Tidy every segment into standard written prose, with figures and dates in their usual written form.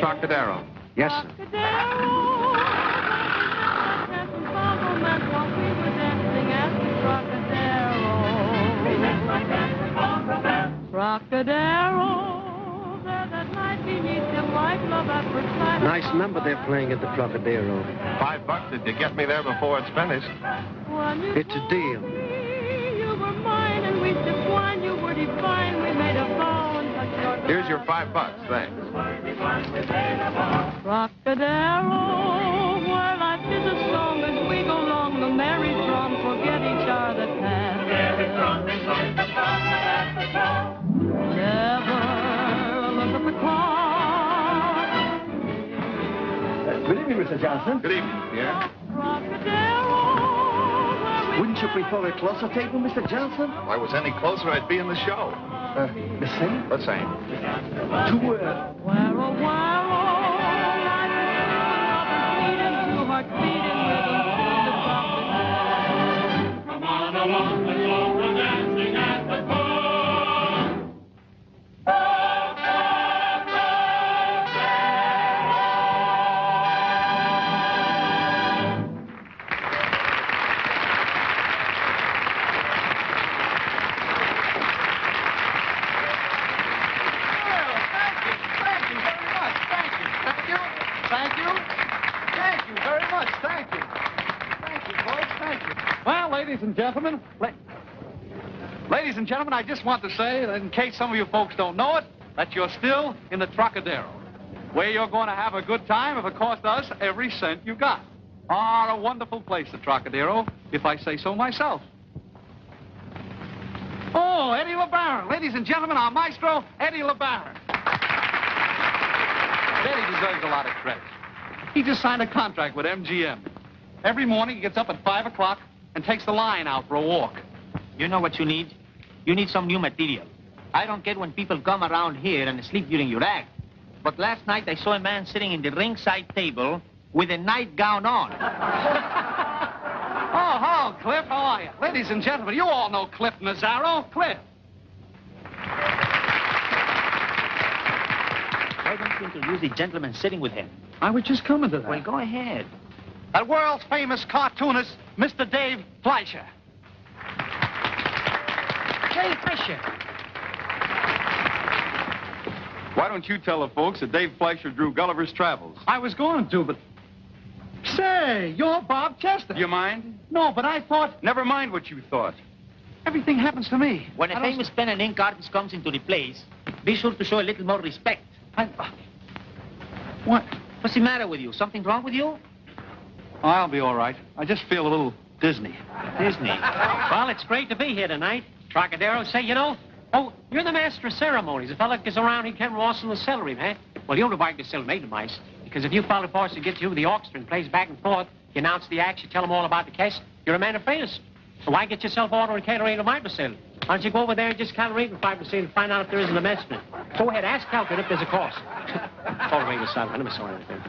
Trocadero. Yes, sir. Trocadero, there that night beneath the white love at first sight. Nice number they're playing at the Trocadero. $5 if you get me there before it's finished. It's a deal. You were mine and we sipped wine. You were divine. We made a vow and touched our glass. Here's your $5. Thanks. Trocadero, where life is a song as we go along the merry throng, forget each hour that passed. Never look at the clock. Good evening, Mr. Johnson. Good evening, Pierre. Wouldn't you prefer a closer table, Mr. Johnson? If I was any closer, I'd be in the show. The same? The same. Come on along, the song we're dancing at the bar. Ladies and gentlemen, I just want to say that in case some of you folks don't know it, that you're still in the Trocadero, where you're going to have a good time if it costs us every cent you got. A wonderful place, the Trocadero, if I say so myself. Oh, Eddie LeBaron. Ladies and gentlemen, our maestro, Eddie LeBaron. Eddie deserves a lot of credit. He just signed a contract with MGM. Every morning he gets up at 5 o'clock and takes the line out for a walk. You know what you need? You need some new material. I don't get when people come around here and sleep during your act. But last night I saw a man sitting in the ringside table with a nightgown on. Oh, Cliff, how are you? Ladies and gentlemen, you all know Cliff Mazzaro. Cliff. Why don't you introduce the gentleman sitting with him? I was just coming to that. Well, go ahead. The world's famous cartoonist, Mr. Dave Fleischer. Dave Fleischer. Why don't you tell the folks that Dave Fleischer drew Gulliver's Travels? I was going to, but... Say, you're Bob Chester. You mind? No, but I thought... Never mind what you thought. Everything happens to me. When a famous pen and ink artist comes into the place, be sure to show a little more respect. What? What's the matter with you? Something wrong with you? I'll be all right. I just feel a little Disney. Disney. Well, it's great to be here tonight. Trocadero, say, you know, oh, you're the master of ceremonies. If a fella gets around, he can Ross and the celery, man. Well, you're the bike to sell made mice. Because if you follow the horse that gets you the orchestra and plays back and forth, you announce the acts, you tell them all about the case, you're a man of famous. So why get yourself ordering catering to my facility? Why don't you go over there and just calibrate with 5% and find out if there isn't a mess in it? Go ahead, ask Calvin if there's a cost. Tolerate yourself. I never saw anything.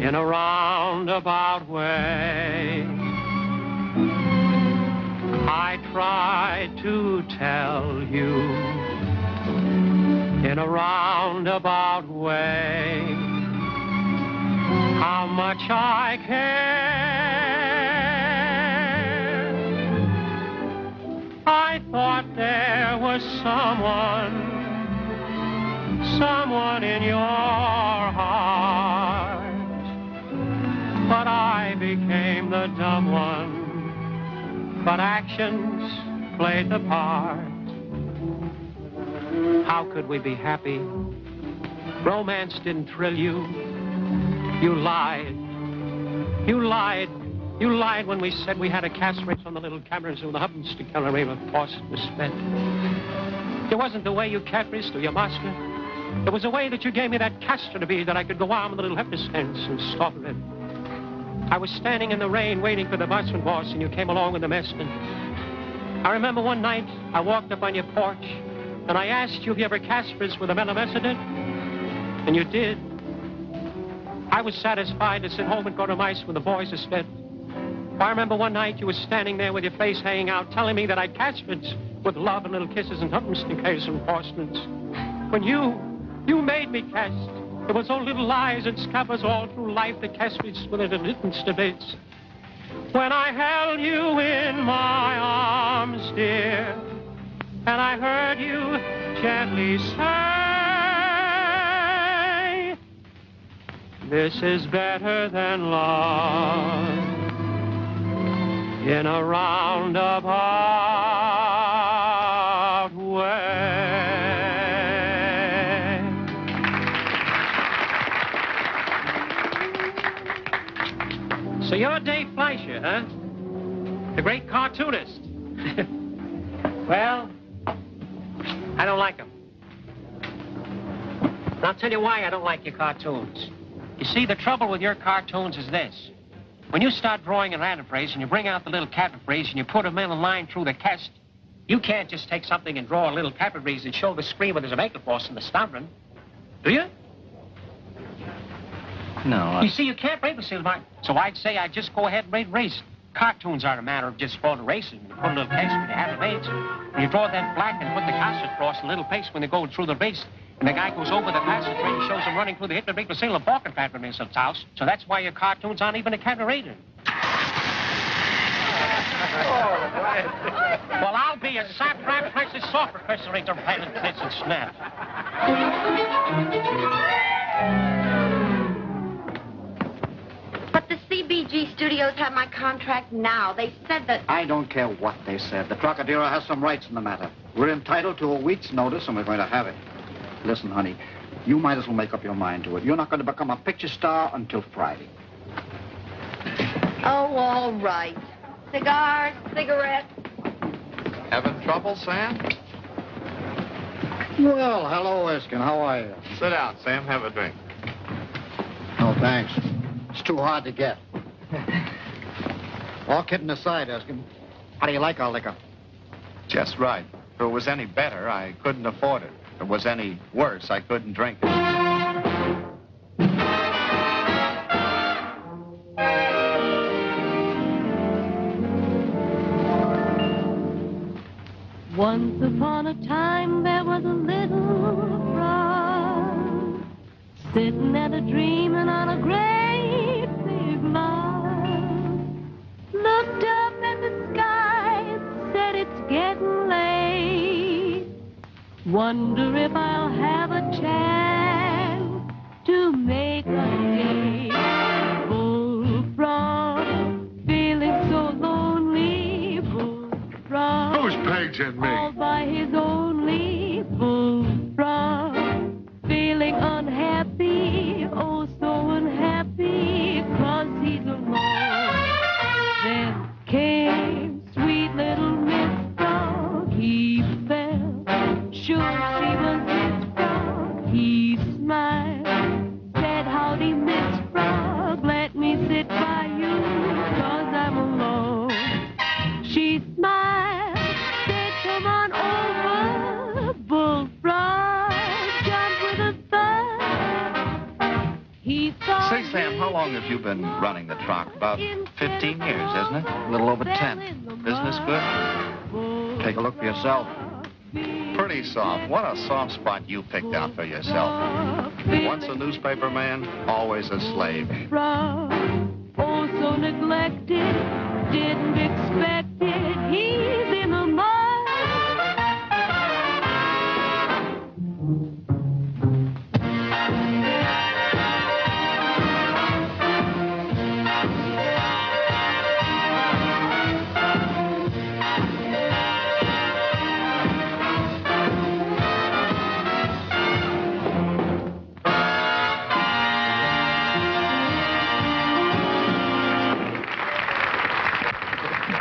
In a roundabout way, I tried to tell you. In a roundabout way, how much I care. I thought there was someone in your heart, but I became the dumb one, but actions played the part. How could we be happy? Romance didn't thrill you. You lied. You lied. You lied when we said we had a cash race on the little cameras and the hubs to calorie of cost was spent. It wasn't the way you capriced or your master. It was the way that you gave me that castor to be that I could go on with the little heifer stance and stop it. I was standing in the rain waiting for the busman boss and you came along with the messman. I remember one night I walked up on your porch and I asked you if you ever caspers with a melamecedent, and you did. I was satisfied to sit home and go to mice when the boys are spent. I remember one night you were standing there with your face hanging out, telling me that I caspered with love and little kisses and humps and cases and porcelains. When you made me cast. There was all little lies and scabbers all through life that cast me swilling and little bits. When I held you in my arms, dear, and I heard you gently say, this is better than love in a roundabout way. So you're Dave Fleischer, huh? The great cartoonist. Well, I don't like them. And I'll tell you why I don't like your cartoons. You see, the trouble with your cartoons is this. When you start drawing an antiphrase and you bring out the little cataphrase and you put them in a line through the cast, you can't just take something and draw a little cataphrase and show the screen where there's a maker force in the stumbling. Do you? No, You see, you can't break the seal mark. So I'd say I'd just go ahead and read race. Cartoons aren't a matter of just for the races. You put a little text when you have it made. When you draw that black and put the concert across a little pace when they go through the race. And the guy goes over the passage and he shows him running through the hit to break the seal of balking fat from his house. So that's why your cartoons aren't even a cabaret. Well, I'll be a sap-rap princess soft professor to pilot tits and snap. But the CBG studios have my contract now. They said that... I don't care what they said. The Trocadero has some rights in the matter. We're entitled to a week's notice, and we're going to have it. Listen, honey, you might as well make up your mind to it. You're not going to become a picture star until Friday. Oh, all right. Cigars, cigarettes. Having trouble, Sam? Well, hello, Erskine. How are you? Sit down, Sam. Have a drink. No, thanks. It's too hard to get. All kidding aside, Erskine, how do you like our liquor? Just right. If it was any better, I couldn't afford it. If it was any worse, I couldn't drink it. Once upon a time there was a little frog sitting at a dreaming on a great big log. Looked up at the sky and said it's getting late. Wonder if I'll have a chance to make a day. Bullfrog, feeling so lonely. Bullfrog, Who's Pegs and me? all by his only. Bullfrog, feeling unhappy, oh so unhappy, 'cause he's alone. Then came sweet little Miss Frog. He fell, sure she was his frog. He smiled, said, howdy, Miss Frog, let me sit by you, 'cause I'm alone. She smiled, said, come on over, Bullfrog, jump with a thud. He thought... Say, Sam, how long have you been running the Troc? About 15 years, isn't it? A little over 10. Business good? Take a look for yourself. Pretty soft. What a soft spot you picked out for yourself. Once a newspaper man, always a slave. Frog, oh so neglected, didn't expect it, he's in the mud.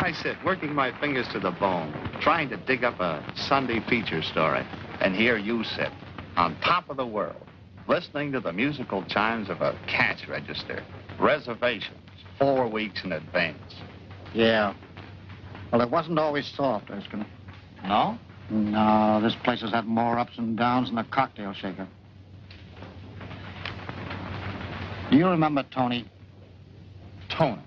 I sit working my fingers to the bone, trying to dig up a Sunday feature story. And here you sit, on top of the world, listening to the musical chimes of a cash register. Reservations, 4 weeks in advance. Yeah. Well, it wasn't always soft, Erskine. No? No, this place has had more ups and downs than a cocktail shaker. Do you remember Tony? Tony.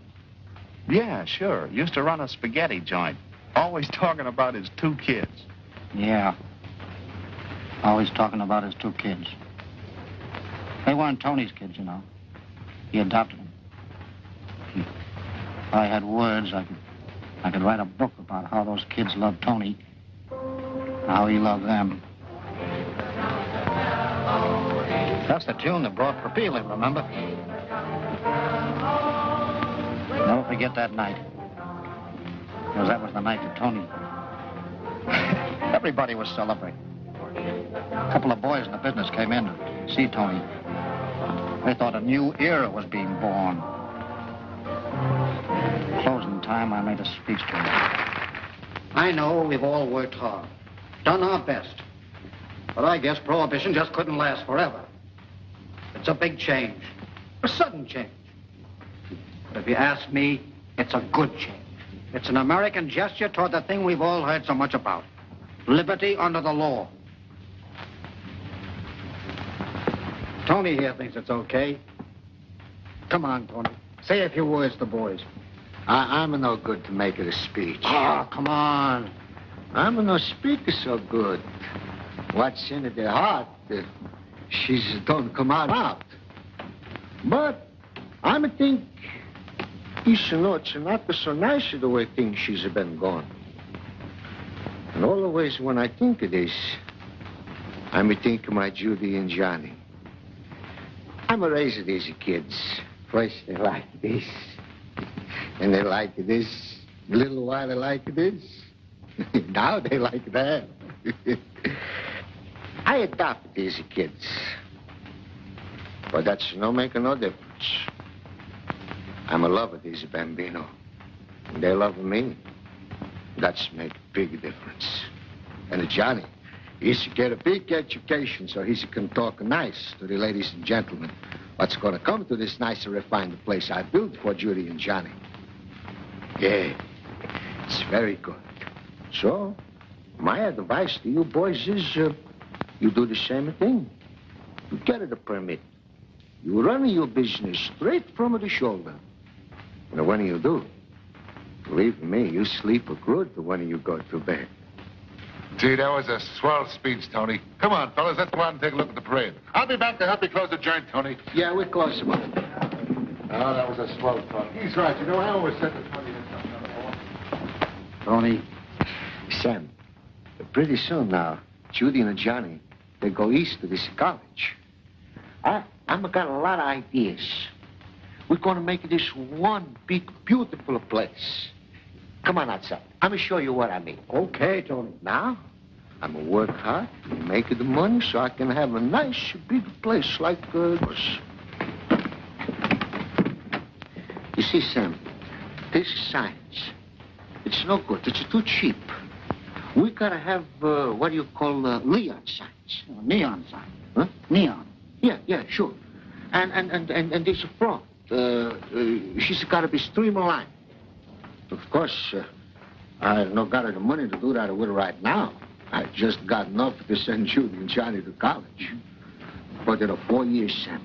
Yeah, sure. Used to run a spaghetti joint. Always talking about his 2 kids. Yeah. Always talking about his 2 kids. They weren't Tony's kids, you know. He adopted them. If I had words, I could write a book about how those kids loved Tony, and how he loved them. That's the tune that brought Papili, remember? Never forget that night. Because that was the night that Tony... Everybody was celebrating. A couple of boys in the business came in to see Tony. They thought a new era was being born. Closing time, I made a speech to him. I know we've all worked hard, done our best. But I guess Prohibition just couldn't last forever. It's a big change, a sudden change. But if you ask me, it's a good change. It's an American gesture toward the thing we've all heard so much about. Liberty under the law. Tony here thinks it's okay. Come on, Tony. Say a few words to the boys. I'm no good to make it a speech. Oh, come on. I'm no speaker so good. What's in their heart, she's don't come out. But I think, you know, it's not so nice the way things she's been going. And always when I think of this, I think of my Judy and Johnny. I'm a raising these kids. First they like this, and they like this. A little while they like this. Now they like that. I adopted these kids. But that's no making no difference. I'm a lover of these bambino. And they love me. That's make a big difference. And Johnny, he's get a big education so he can talk nice to the ladies and gentlemen. What's going to come to this nice and refined place I built for Judy and Johnny. Yeah, it's very good. So, my advice to you boys is you do the same thing. You get a permit. You run your business straight from the shoulder. And when you do, believe me, you sleep good when you go to bed. Gee, that was a swell speech, Tony. Come on, fellas, let's go out and take a look at the parade. I'll be back to help you close the joint, Tony. Yeah, we're close about it. Oh, that was a swell talk. He's right. You know, I always said that Tony... Tony, Sam, pretty soon now, Judy and Johnny, they go east to this college. I'm got a lot of ideas. We're going to make this one big, beautiful place. Come on outside. I'm going to show you what I mean. okay, Tony. Now, I'm going to work hard and make the money so I can have a nice, big place like this. You see, Sam, this science, it's no good. It's too cheap. We got to have, what do you call, neon signs. Neon sign. Huh? Neon. Yeah, sure. And this front, she's got to be streamlined. Of course, I no got the money to do that with right now. I just got enough to send Judy and Johnny to college. But in 4 years, Sam,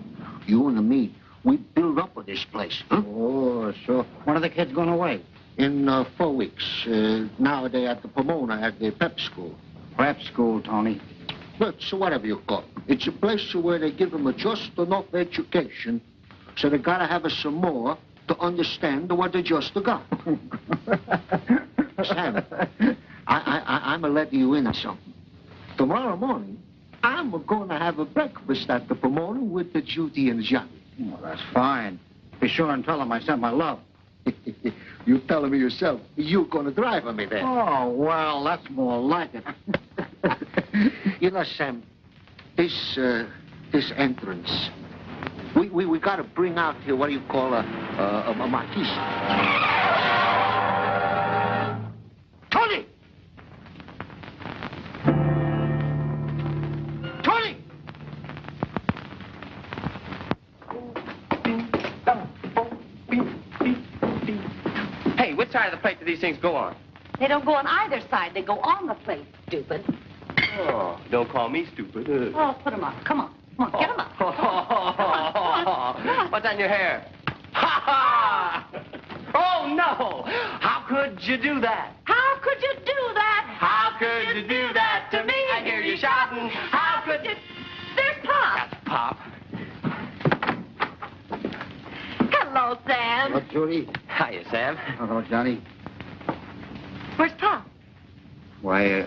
you and me, we build up with this place, huh? Oh, so when are the kids going away? In 4 weeks. Now they're at the Pomona at the prep school. Prep school, Tony. Well, so whatever you call it. It's a place where they give them just enough education, so they got to have some more to understand what they just got. Sam, I'm going to let you in on something. Tomorrow morning, I'm going to have a breakfast at the Pomona with the Judy and Johnny. Oh, that's fine. Be sure and tell them I sent my love. You telling me yourself, you're going to drive me there. Oh, well, that's more like it. You know, Sam, this entrance, we got to bring out here what do you call a marquise. Tony! Tony! Hey, which side of the plate do these things go on? They don't go on either side. They go on the plate, stupid. Oh, don't call me stupid. Oh, put them up. Come on. Come on, get them up. Come on. What's on your hair? Ha ha! Oh, no! How could you do that? How could you do that? How could you do that to me? I hear you shouting. How Hello, Judy. Hiya, Sam. Hello, Johnny. Where's Pop? Why,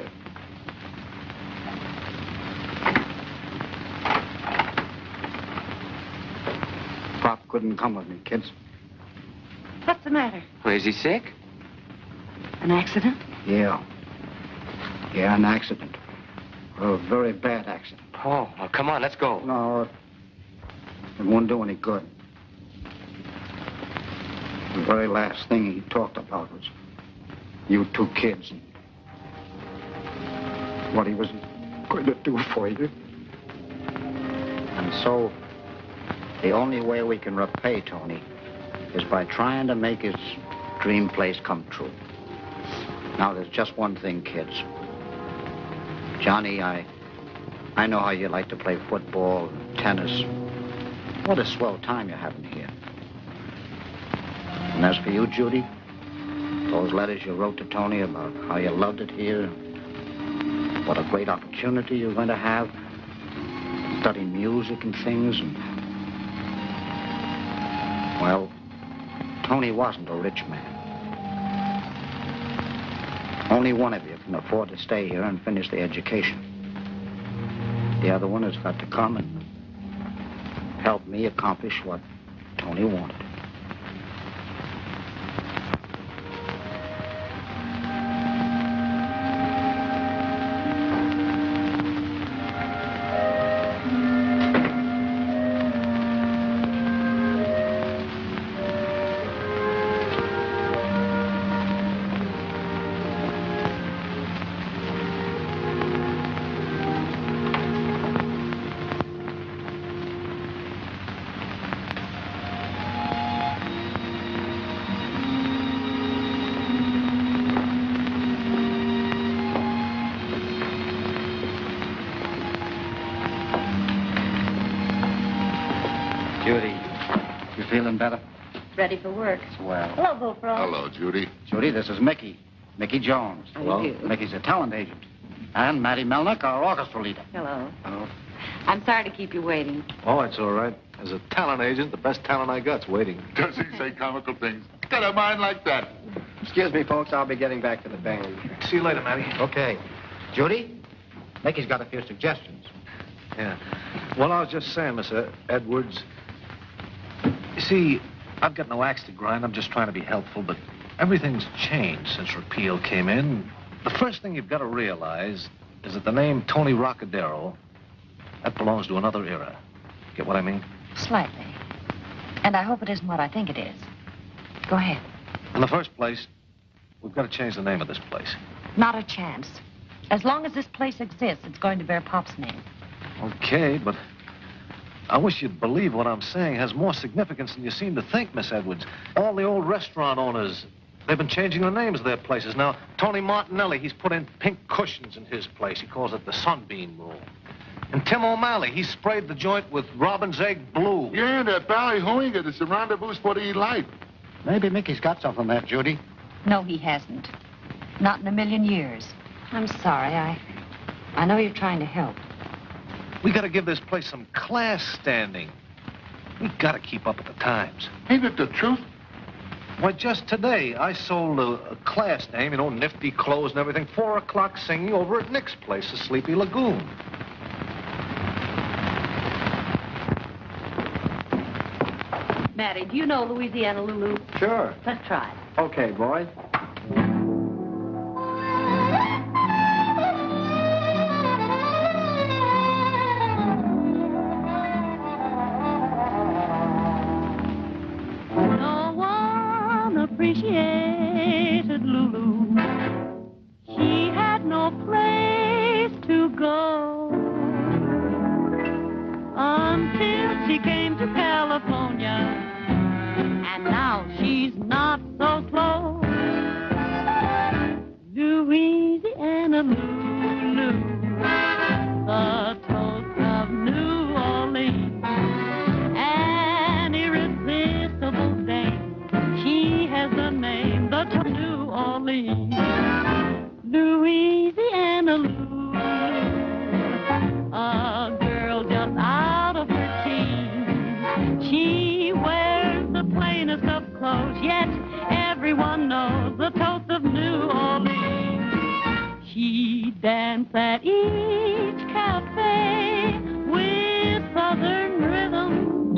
Pop couldn't come with me, kids. What's the matter? Well, is he sick? An accident? Yeah. Yeah, an accident. A very bad accident. Oh, well, come on, let's go. No, it won't do any good. The very last thing he talked about was you two kids and what he was going to do for you. And so, the only way we can repay Tony is by trying to make his dream place come true. Now, there's just one thing, kids. Johnny, I know how you like to play football, tennis. What a swell time you're having here. And as for you, Judy, those letters you wrote to Tony about how you loved it here, what a great opportunity you're going to have, study music and things, and... Well, Tony wasn't a rich man. Only one of you can afford to stay here and finish the education. The other one has got to come and help me accomplish what Tony wanted. Judy, you feeling better? Ready for work. Well. Hello, Bullfrog. Hello, Judy. Judy, this is Mickey. Mickey Jones. Hello. Mickey's a talent agent. And Matty Melnick, our orchestra leader. Hello. Oh. I'm sorry to keep you waiting. Oh, it's all right. As a talent agent, the best talent I got's waiting. Does he say comical things? Got a mind like that. Excuse me, folks. I'll be getting back to the band. See you later, Matty. Okay. Judy, Mickey's got a few suggestions. Yeah. Well, I was just saying, Miss Edwards. You see, I've got no axe to grind. I'm just trying to be helpful, but everything's changed since repeal came in. The first thing you've got to realize is that the name Tony Trocadero, that belongs to another era. Get what I mean? Slightly. And I hope it isn't what I think it is. Go ahead. In the first place, we've got to change the name of this place. Not a chance. As long as this place exists, it's going to bear Pop's name. Okay, but I wish you'd believe what I'm saying has more significance than you seem to think, Miss Edwards. All the old restaurant owners, they've been changing the names of their places. Now, Tony Martinelli, he's put in pink cushions in his place. He calls it the Sunbeam Room. And Tim O'Malley, he sprayed the joint with Robin's Egg Blue. Yeah, that ballyhooing is a rendezvous for the elite. Maybe Mickey's got something there, Judy. No, he hasn't. Not in a million years. I'm sorry. I know you're trying to help. We got to give this place some class standing. We got to keep up with the times. Ain't it the truth? Why, just today, I sold a class name, you know, nifty clothes and everything, 4 o'clock singing over at Nick's place, the Sleepy Lagoon. Matty, do you know Louisiana Lulu? Sure. Let's try it. Okay, boys. No one appreciated Lulu. She had no place to go until she came to California. And now she's not so close. Louisiana Lulu, the toast of New Orleans, an irresistible dame. She has the name, the toast of New Orleans. Louisiana Lulu, a girl just out of her teens. She wears the plainest of clothes dance at each cafe with southern rhythm.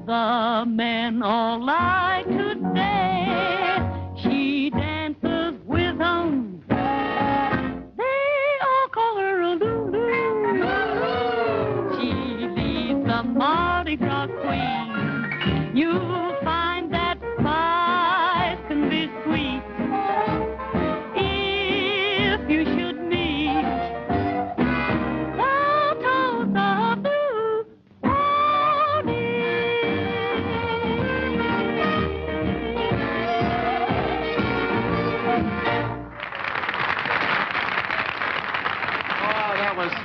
The men all like to dance. She dances with them. They all call her a Lulu. She leads the Mardi Gras queen. You'll find that spice can be sweet if you should meet the tones of Blue Pony.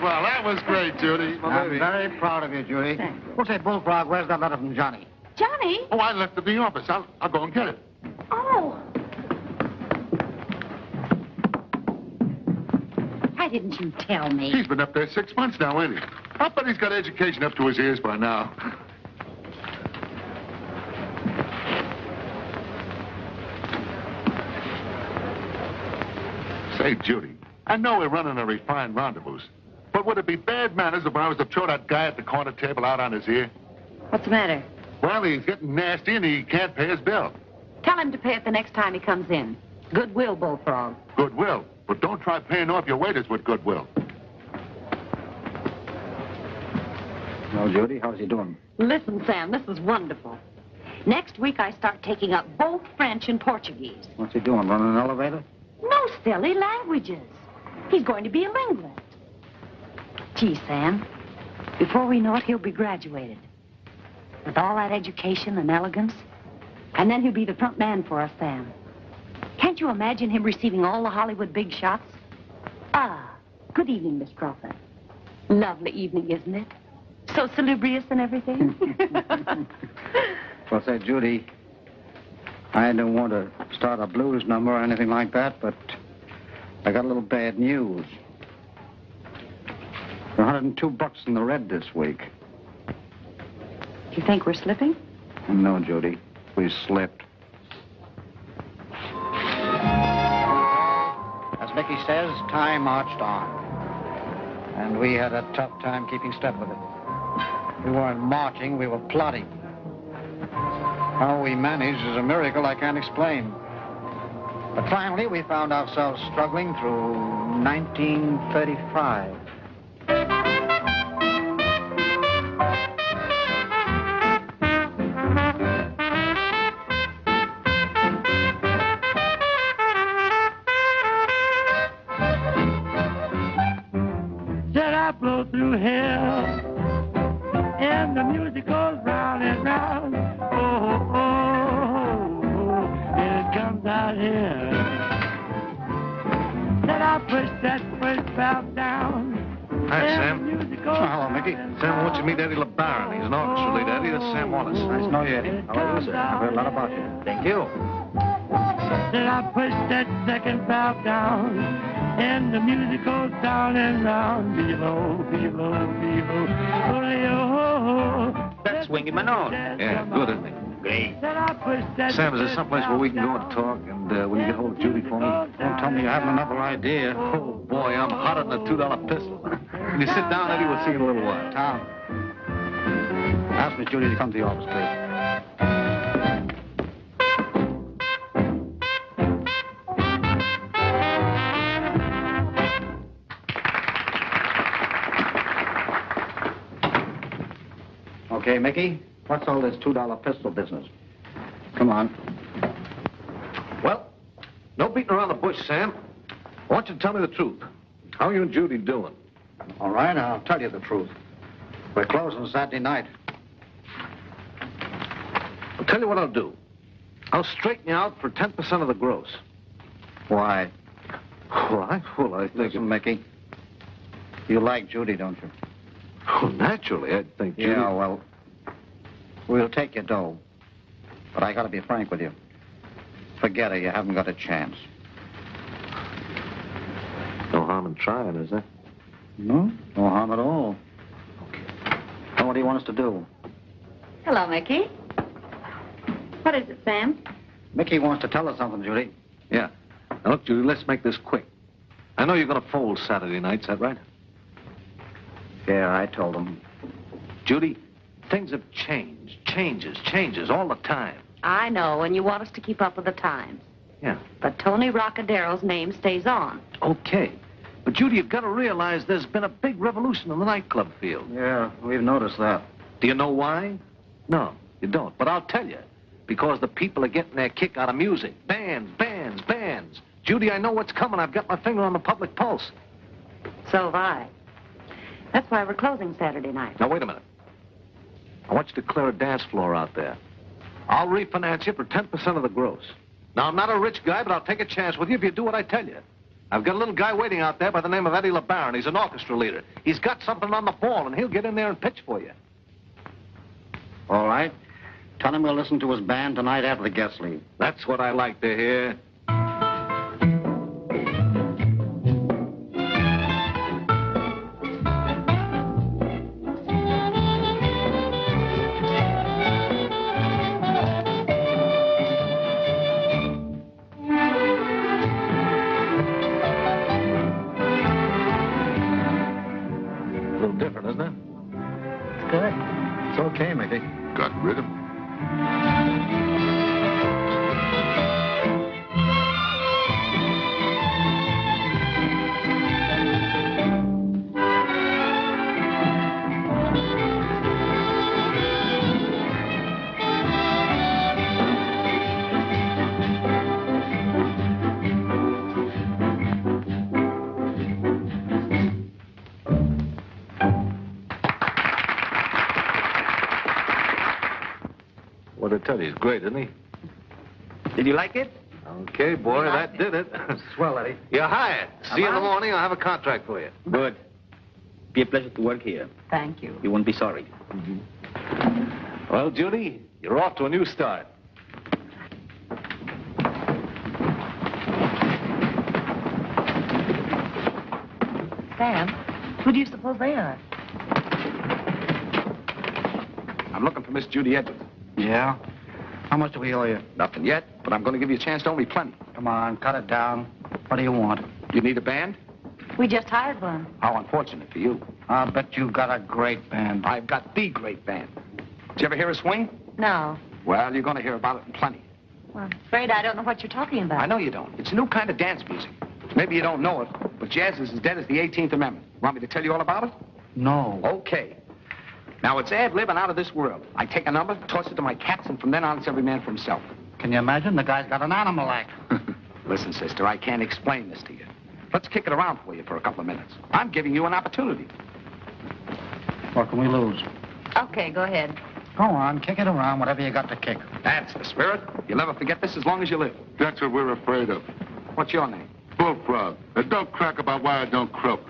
Well, that was great, Judy. I'm very proud of you, Judy. We'll say, Bullfrog, where's that letter from Johnny? Johnny? Oh, I left it in the office. I'll go and get it. Oh. Why didn't you tell me? He's been up there 6 months now, ain't he? I bet he's got education up to his ears by now. Say, Judy, I know we're running a refined rendezvous, but would it be bad manners if I was to throw that guy at the corner table out on his ear? What's the matter? Well, he's getting nasty and he can't pay his bill. Tell him to pay it the next time he comes in. Goodwill, Bullfrog. Goodwill, but don't try paying off your waiters with goodwill. Well, Judy, how's he doing? Listen, Sam, this is wonderful. Next week I start taking up both French and Portuguese. What's he doing, running an elevator? No silly languages. He's going to be a linguist. Gee, Sam, before we know it, he'll be graduated. With all that education and elegance. And then he'll be the front man for us, Sam. Can't you imagine him receiving all the Hollywood big shots? Ah, good evening, Miss Crawford. Lovely evening, isn't it? So salubrious and everything. Well, say, Judy, I don't want to start a blues number or anything like that, but I got a little bad news. There are $102 in the red this week. You think we're slipping? No, Judy, we slipped. As Mickey says, time marched on. And we had a tough time keeping step with it. We weren't marching, we were plodding. How we managed is a miracle I can't explain. But finally, we found ourselves struggling through 1935. Said I blow through hell, and the music goes round and round. Oh, and it comes out here. Said I push that first valve down. Hi, Sam. Hello, Mickey. Sam, won't you meet Eddie LeBaron? He's an orchestra leader. Eddie, that's Sam Wallace. Nice to know you, Eddie. How are you, sir? I've heard a lot about you. Thank you. Said I push that second valve down, and the music goes down and round. Below, below, below. Oh, That's Swinging Manon. Yeah, good, isn't he? Great. Sam, is there someplace where we can go and talk? And will you get hold of Judy for me? Don't tell me you haven't another idea. Oh, boy, I'm hotter than a $2 pistol. Can you sit down, Eddie? We'll see you in a little while. Tom, ask Miss Judy to come to the office, please. Okay, Mickey, what's all this $2 pistol business? Come on. Well, no beating around the bush, Sam. I want you to tell me the truth. How are you and Judy doing? All right, I'll tell you the truth. We're closing Saturday night. I'll tell you what I'll do. I'll straighten you out for 10% of the gross. Why? Why? Well, I think... Listen, Mickey, you like Judy, don't you? Oh, naturally, I think Judy... Yeah, well, we'll take your dough. But I gotta be frank with you. Forget her, you haven't got a chance. No harm in trying, is there? No harm at all. Okay. Now, what do you want us to do? Hello, Mickey. What is it, Sam? Mickey wants to tell us something, Judy. Yeah. Now, look, Judy, let's make this quick. I know you're going to fold Saturday night, is that right? Yeah, I told him. Judy, things have changed. Changes all the time. I know, and you want us to keep up with the times. Yeah. But Tony Rocadero's name stays on. Okay. But, Judy, you've got to realize there's been a big revolution in the nightclub field. Yeah, we've noticed that. Do you know why? No, you don't. But I'll tell you. Because the people are getting their kick out of music. Bands. Judy, I know what's coming. I've got my finger on the public pulse. So have I. That's why we're closing Saturday night. Now, wait a minute. I want you to clear a dance floor out there. I'll refinance you for 10% of the gross. Now, I'm not a rich guy, but I'll take a chance with you if you do what I tell you. I've got a little guy waiting out there by the name of Eddie LeBaron. He's an orchestra leader. He's got something on the ball, and he'll get in there and pitch for you. All right. Tell him we'll listen to his band tonight after the guests leave. That's what I like to hear. A little different, isn't it? It's good. It's okay, Mickey. Got rhythm. What'd I tell you? He's great, isn't he? Did you like it? Okay, boy, that did it. Swell, Eddie. You're hired. See you in the morning. I'll have a contract for you. Good. Be a pleasure to work here. Thank you. You won't be sorry. Well, Judy, you're off to a new start. Sam, who do you suppose they are? I'm looking for Miss Judy Edwards. Yeah? How much do we owe you? Nothing yet, but I'm going to give you a chance to owe me plenty. Come on, cut it down. What do you want? You need a band? We just hired one. How unfortunate for you. I'll bet you've got a great band. I've got the great band. Did you ever hear us swing? No. Well, you're going to hear about it in plenty. Well, I'm afraid I don't know what you're talking about. I know you don't. It's a new kind of dance music. Maybe you don't know it, but jazz is as dead as the 18th Amendment. Want me to tell you all about it? No. Okay. Now, it's ad-lib and out of this world. I take a number, toss it to my cats, and from then on, it's every man for himself. Can you imagine? The guy's got an animal act. Listen, sister, I can't explain this to you. Let's kick it around for you for a couple of minutes. I'm giving you an opportunity. What can we lose? Okay, go ahead. Go on, kick it around, whatever you got to kick. That's the spirit. You'll never forget this as long as you live. That's what we're afraid of. What's your name? Bullfrog. And don't crack about why I don't croak.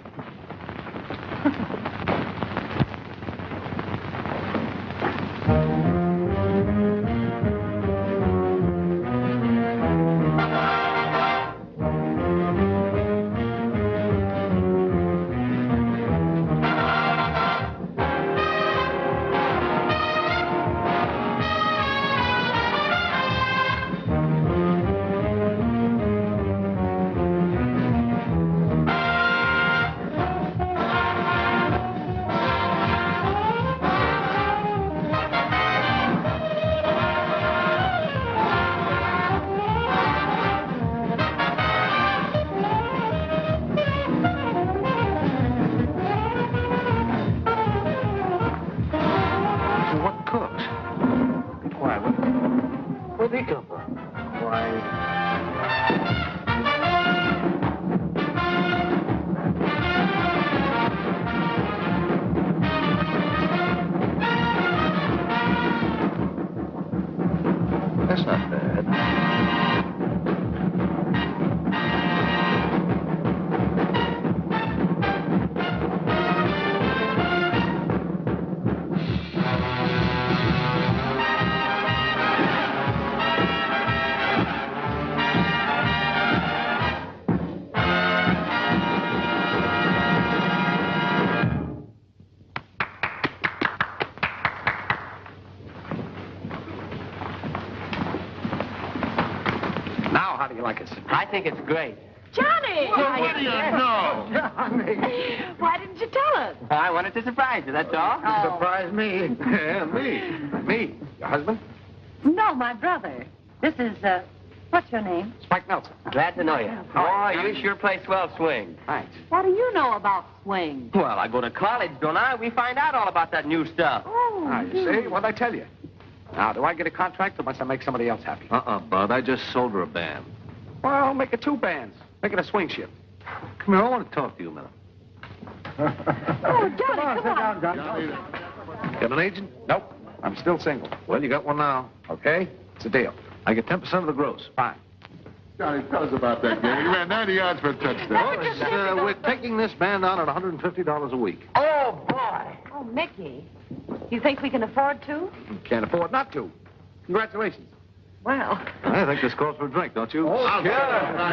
That's not bad. Now, how do you like it? I think it's great. Johnny! Well, what do you know? Why didn't you tell us? I wanted to surprise you, that's all. Surprise me. Yeah, me. Me? Your husband? No, my brother. This is, what's your name? Spike Nelson. Glad to know you. Boy, you sure play swell swing. Thanks. What do you know about swing? Well, I go to college, don't I? We find out all about that new stuff. Oh, Ah, you see? What'd I tell you? Now, do I get a contract or must I make somebody else happy? Bud. I just sold her a band. Well, make it 2 bands. Make it a swing shift. Come here, I want to talk to you a minute. Oh, Johnny, come on. Got an agent? Nope. I'm still single. Well, you got one now. Okay? It's a deal. I get 10% of the gross. Fine. Johnny, tell us about that game. You ran 90 yards for a touchdown. We're taking this band on at $150 a week. Oh, boy. Oh, Mickey, you think we can afford to? Can't afford not to. Congratulations. Well, I think this calls for a drink, don't you? Good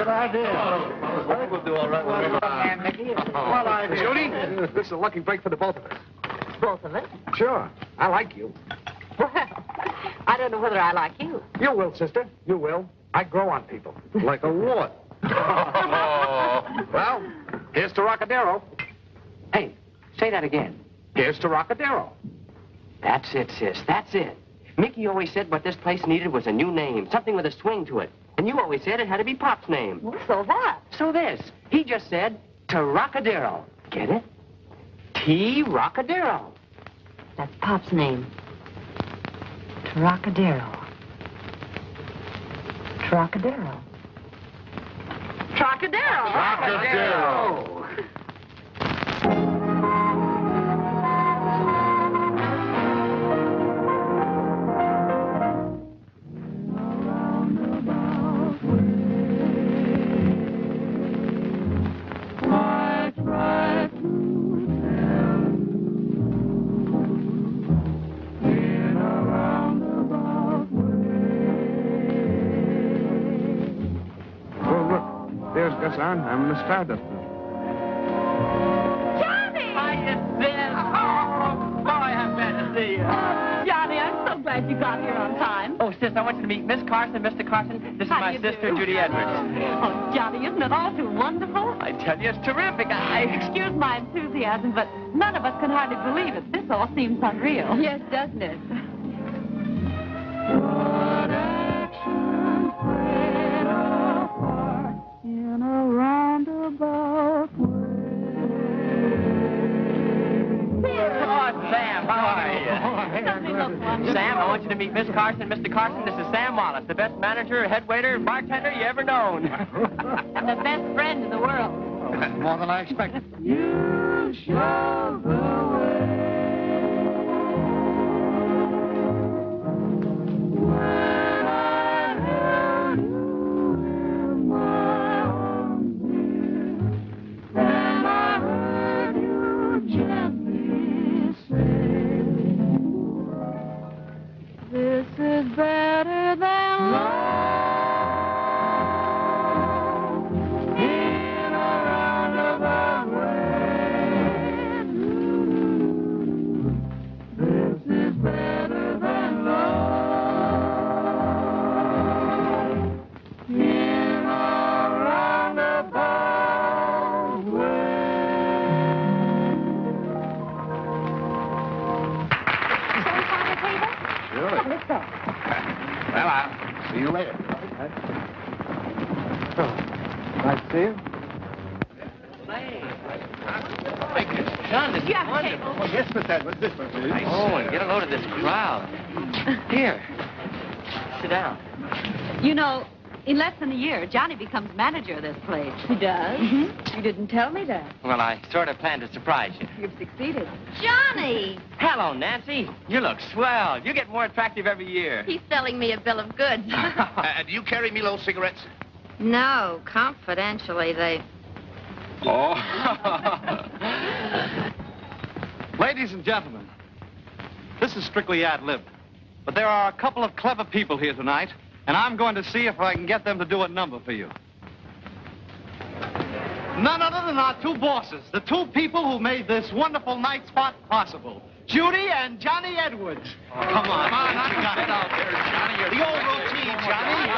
idea. We'll do all right. Well, Judy, this is a lucky break for the both of us. both of us. Sure. I like you. Well, I don't know whether I like you. You will, sister. You will. I grow on people. Like a what? Well, here's to Trocadero. Hey, say that again. Here's to Trocadero. That's it, sis. That's it. Mickey always said what this place needed was a new name, something with a swing to it. And you always said it had to be Pop's name. Well, so what? So this. He just said, Trocadero. Get it? Trocadero. That's Pop's name. Trocadero. Trocadero. Trocadero. There's Gus on. I'm Miss Stardust. Johnny! Hiya, sis. Oh, boy, I'm glad to see you. Johnny, I'm so glad you got here on time. Oh, sis, I want you to meet Miss Carson, Mr. Carson. This is How my you sister, do? Judy Edwards. Oh, Johnny, isn't it all too wonderful? I tell you, it's terrific. Excuse my enthusiasm, but none of us can hardly believe it. This all seems unreal. Yes, doesn't it? In a roundabout Oh, Sam, how are you? Doesn't he look wonderful? Sam, I want you to meet Miss Carson, Mr. Carson. This is Sam Wallace, the best manager, head waiter, and bartender you ever known. And the best friend in the world. More than I expected. you show the way. When I held you in my arms, dear, and I heard you gently say, this is better than love in a roundabout way. This is better than love in a roundabout way. Shall we find a table? Sure. Let's go. Well, I'll see you later. Nice to see you. John, this You have a table. Yes, Miss Edwards, this one, please. Oh, and get a load of this crowd. Here. Sit down. You know, in less than a year, Johnny becomes manager of this place. He does? Mm-hmm. You didn't tell me that. Well, I sort of planned to surprise you. You've succeeded. Johnny! Hello, Nancy. You look swell. You get more attractive every year. He's selling me a bill of goods. Do you carry Milo cigarettes? No, confidentially, they... Oh. Ladies and gentlemen, this is strictly ad lib. But there are a couple of clever people here tonight, and I'm going to see if I can get them to do a number for you. None other than our two bosses, the two people who made this wonderful night spot possible. Judy and Johnny Edwards. Come on, you got it out there, Johnny. The old routine, Johnny.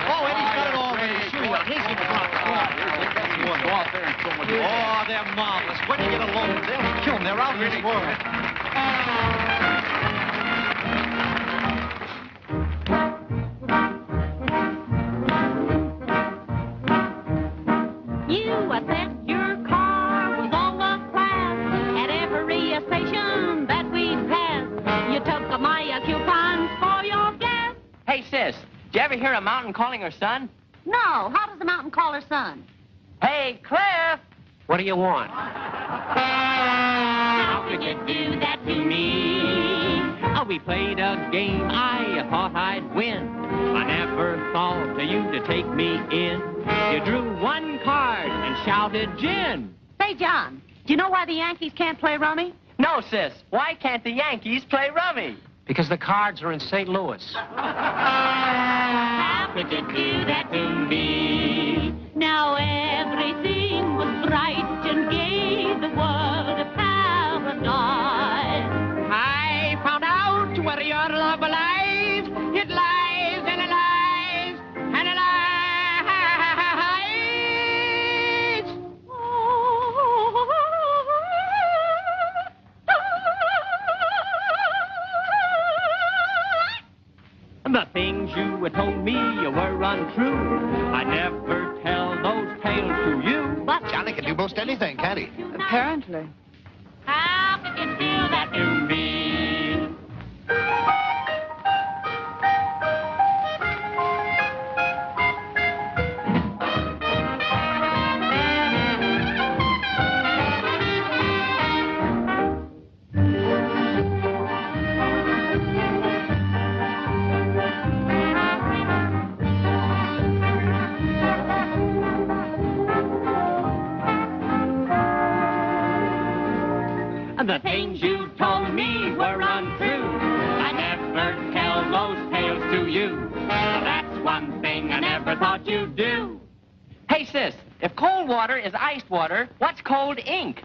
Oh, Eddie's got it all ready. Sure, he's in front. Come on. boys go out there and show what you Oh, they're marvelous. When you get alone, they'll kill them. They're out of this world. You said your car was on the class at every station that we passed. You took my coupons for your gas. Hey, sis, did you ever hear a mountain calling her son? No, how does the mountain call her son? Hey, Cliff! What do you want? How could you do that to me? Oh, we played a game I thought I'd win. I never thought you to take me in. You drew one card and shouted gin. Say, John, do you know why the Yankees can't play rummy? No, sis, why can't the Yankees play rummy? Because the cards are in St. Louis. How could you do that to me? Now everything was bright and gay, the world a paradise. I found out where your love lies. It lies and it lies and it lies. The things you told me were untrue. I never tell those tales to you. But Johnny can do most anything, can't he? Apparently. How could you do that to me? The things you told me were untrue. I never tell those tales to you. That's one thing I never thought you'd do. Hey, sis, if cold water is iced water, what's cold ink?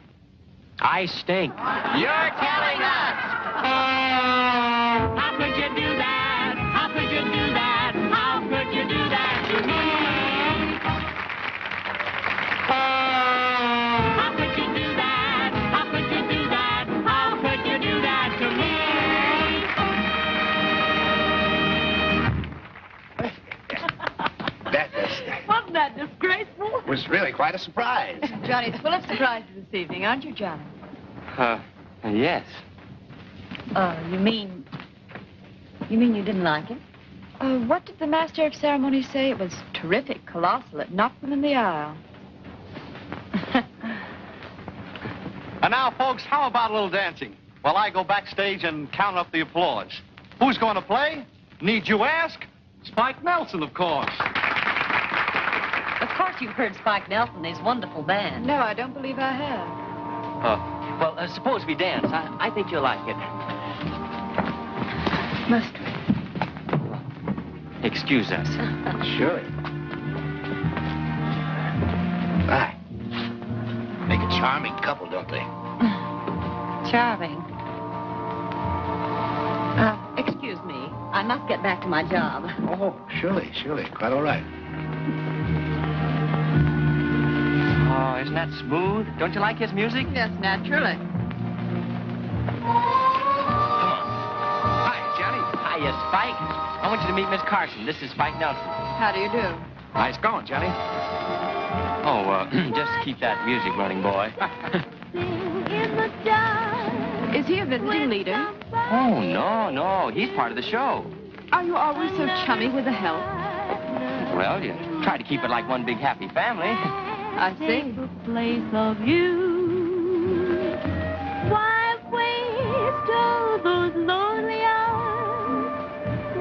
I stink. You're telling us! How could you do that? How could you do that? How could you do that to me? How could you do that? How could you do that? How could you do that to me? Wasn't that disgraceful? Was really quite a surprise. Johnny's full of surprises this evening, aren't you, Johnny? Yes. You mean you didn't like it? What did the master of ceremonies say? It was terrific, colossal. It knocked them in the aisle. And now, folks, how about a little dancing? While I go backstage and count up the applause. Who's going to play? Need you ask? Spike Nelson, of course. Of course you've heard Spike Nelson, his wonderful band. No, I don't believe I have. Well, suppose we dance. I think you'll like it. Must we? Excuse us. Sure. Bye. Make a charming couple, don't they? Charming. Excuse me. I must get back to my job. Oh, surely. Quite all right. Oh, isn't that smooth? Don't you like his music? Yes, naturally. Hi, Johnny. Hiya, Spike. I want you to meet Miss Carson. This is Spike Nelson. How do you do? Nice going, Johnny. Oh, just keep that music running, boy. In the dark. Is he a visiting leader? Oh, no. He's part of the show. Are you always so chummy with the help? Well, you try to keep it like one big happy family. I see. The place of you. Why waste all those lonely hours?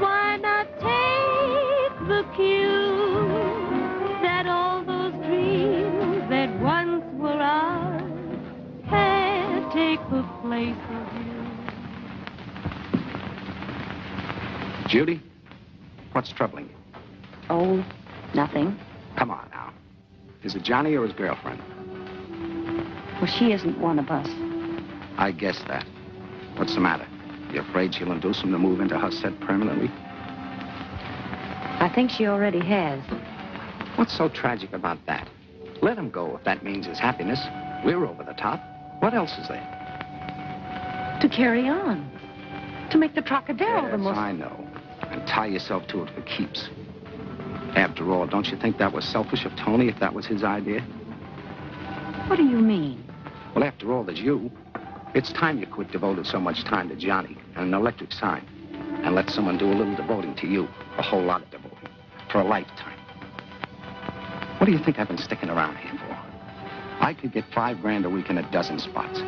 Why not take the cue that all those dreams that once were ours had take the place of you? Judy, what's troubling you? Oh, nothing. Come on now. Is it Johnny or his girlfriend? Well, she isn't one of us. I guess that. What's the matter? You afraid she'll induce him to move into her set permanently? I think she already has. What's so tragic about that? Let him go if that means his happiness. We're over the top. What else is there? To carry on. To make the Trocadero the most... I know. And tie yourself to it for keeps. After all, don't you think that was selfish of Tony if that was his idea? What do you mean? Well, after all, there's you. It's time you quit devoting so much time to Johnny and an electric sign. And let someone do a little devoting to you. A whole lot of devoting. For a lifetime. What do you think I've been sticking around here for? I could get $5 grand a week in a dozen spots.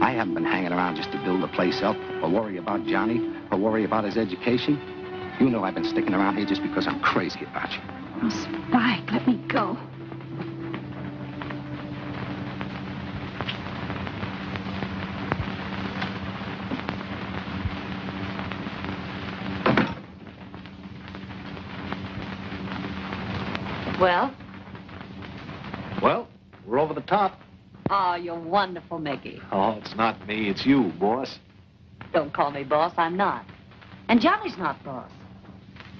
I haven't been hanging around just to build the place up, or worry about Johnny, or worry about his education. You know I've been sticking around here just because I'm crazy about you. Oh, Spike, let me go. Well? Well, we're over the top. Oh, you're wonderful, Mickey. Oh, it's not me, it's you, boss. Don't call me boss, I'm not. And Johnny's not boss.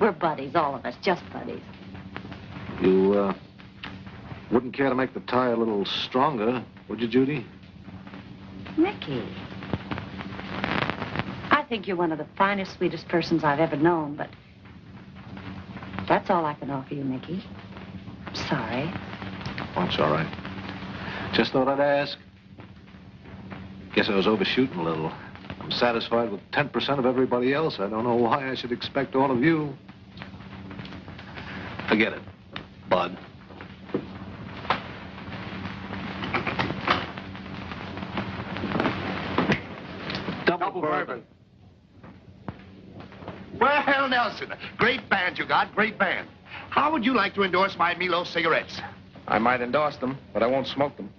We're buddies, all of us, just buddies. You, wouldn't care to make the tie a little stronger, would you, Judy? Mickey. I think you're one of the finest, sweetest persons I've ever known, but that's all I can offer you, Mickey. Sorry. Oh, it's all right. Just thought I'd ask. Guess I was overshooting a little. I'm satisfied with 10% of everybody else. I don't know why I should expect all of you. Forget it, bud. Double bourbon. Well, Nelson, great band you got, great band. How would you like to endorse my Milo cigarettes? I might endorse them, but I won't smoke them.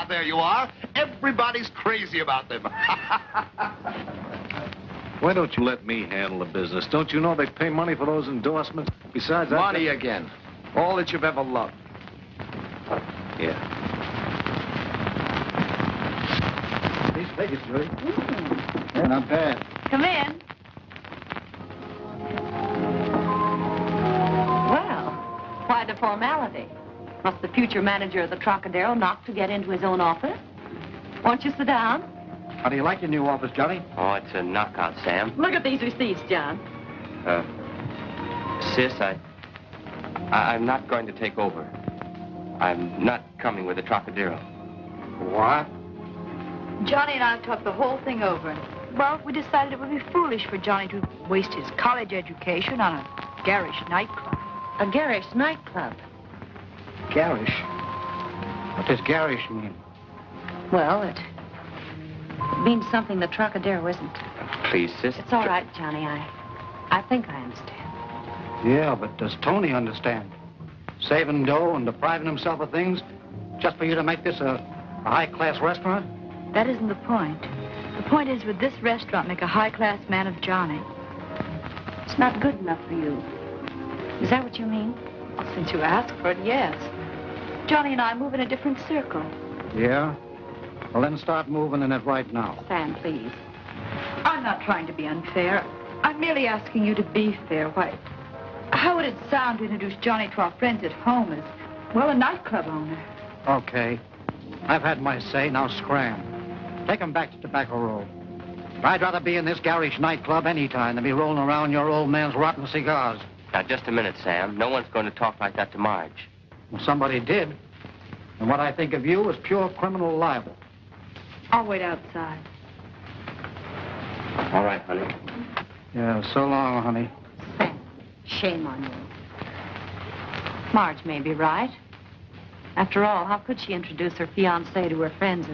There you are. Everybody's crazy about them. Why don't you let me handle the business? Don't you know they pay money for those endorsements? Besides, Money again. All that you've ever loved. Yeah. These figures, Judy. They're not bad. Come in. Well, why the formality? Must the future manager of the Trocadero knock to get into his own office? Won't you sit down? How do you like your new office, Johnny? Oh, it's a knockout, Sam. Look at these receipts, John. Sis, I'm not going to take over. I'm not coming with the Trocadero. What? Johnny and I talked the whole thing over. Well, we decided it would be foolish for Johnny to waste his college education on a garish nightclub. A garish nightclub. Garish? What does garish mean? Well, it means something the Trocadero isn't. Please, sis. It's all right, Johnny. I think I understand. Yeah, but does Tony understand? Saving dough and depriving himself of things just for you to make this a high-class restaurant? That isn't the point. The point is, would this restaurant make a high-class man of Johnny? It's not good enough for you. Is that what you mean? Well, since you asked for it, yes. Johnny and I move in a different circle. Yeah? Well, then start moving in it right now. Sam, please. I'm not trying to be unfair. I'm merely asking you to be fair. Why, how would it sound to introduce Johnny to our friends at home as, well, a nightclub owner? Okay. I've had my say, now scram. Take him back to Tobacco Road. I'd rather be in this garish nightclub any time than be rolling around your old man's rotten cigars. Now, just a minute, Sam. No one's going to talk like that to Marge. Well, somebody did. And what I think of you is pure criminal libel. I'll wait outside. All right, honey. Yeah, so long, honey. Sam, shame on you. Marge may be right. After all, how could she introduce her fiancé to her friends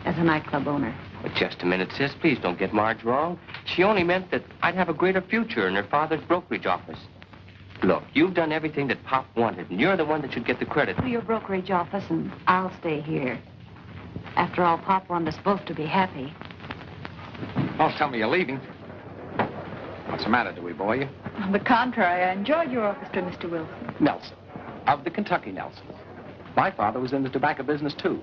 as a nightclub owner? But just a minute, sis. Please don't get Marge wrong. She only meant that I'd have a greater future in her father's brokerage office. Look, you've done everything that Pop wanted, and you're the one that should get the credit. To your brokerage office, and I'll stay here. After all, Pop wanted us both to be happy. Don't tell me you're leaving. What's the matter? Do we bore you? On the contrary, I enjoyed your orchestra, Mr. Wilson. Nelson. Of the Kentucky Nelson. My father was in the tobacco business, too.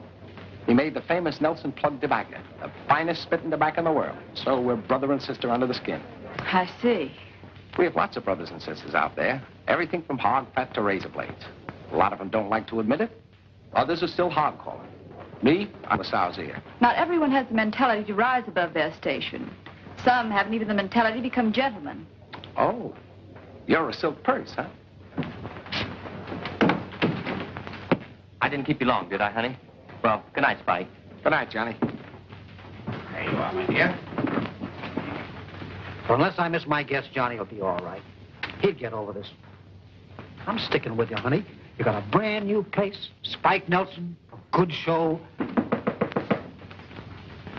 He made the famous Nelson plug tobacco, the finest spitting tobacco in the world. So we're brother and sister under the skin. I see. We have lots of brothers and sisters out there. Everything from hog fat to razor blades. A lot of them don't like to admit it, Others are still hog calling. Me, I'm a sow's ear. Not everyone has the mentality to rise above their station. Some haven't even the mentality to become gentlemen. Oh, you're a silk purse, huh? I didn't keep you long, did I, honey? Well, good night, Spike. Good night, Johnny. There you are, my dear. For unless I miss my guess, Johnny will be all right. He'll get over this. I'm sticking with you, honey. You got a brand new place, Spike Nelson, a good show.